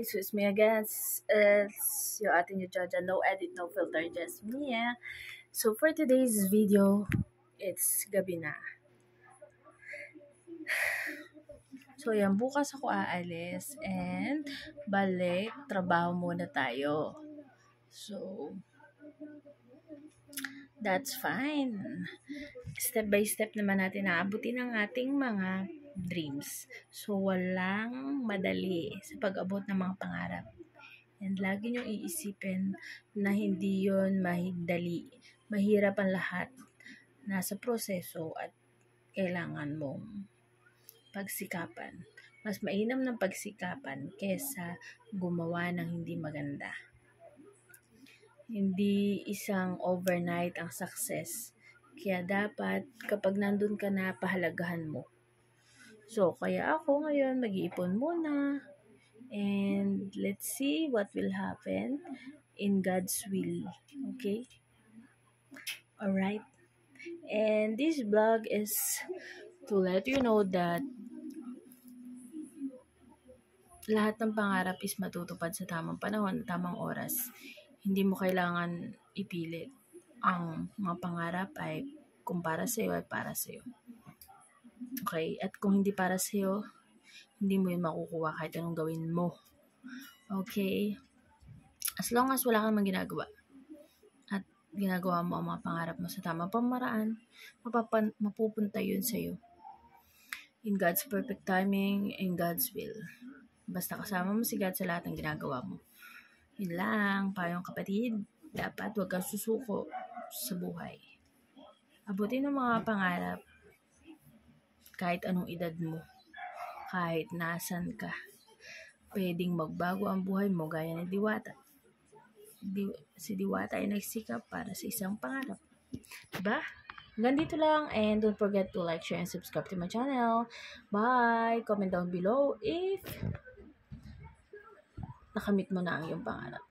So it's me again. It's your ate new Jaja. No edit, no filter, just me. Yeah. So for today's video, it's gabi na. So yan, bukas ako aalis and balik, trabaho muna tayo. So, that's fine. Step by step naman natin naabutin ang ating mga dreams. So, walang madali sa pag-abot ng mga pangarap. And lagi niyong iisipin na hindi yon madali. Mahirap ang lahat. Nasa proseso at kailangan mong pagsikapan. Mas mainam ng pagsikapan kesa gumawa ng hindi maganda. Hindi isang overnight ang success. Kaya dapat kapag nandun ka na, pahalagahan mo. So, kaya ako ngayon mag-iipon muna. And let's see what will happen in God's will. Okay? Alright? And this vlog is to let you know that lahat ng pangarap is matutupad sa tamang panahon, tamang oras. Hindi mo kailangan ipilit. Ang mga pangarap ay kung para sa'yo ay para sa'yo. Okay? At kung hindi para sa'yo, hindi mo yun makukuha kahit anong gawin mo. Okay? As long as wala kang mang ginagawa at ginagawa mo ang mga pangarap mo sa tamang pamaraan, mapupunta yun sa'yo. In God's perfect timing, in God's will. Basta kasama mo si God sa lahat ng ginagawa mo. Yun lang, payong kapatid. Dapat huwag kang susuko sa buhay. Abutin ang mga pangarap kahit anong edad mo. Kahit nasan ka. Pwedeng magbago ang buhay mo gaya ni Diwata. Si Diwata ay nagsikap para sa isang pangarap. Diba? Hanggang dito lang, and don't forget to like, share, and subscribe to my channel. Bye! Comment down below if nakamit mo na ang iyong pangarap.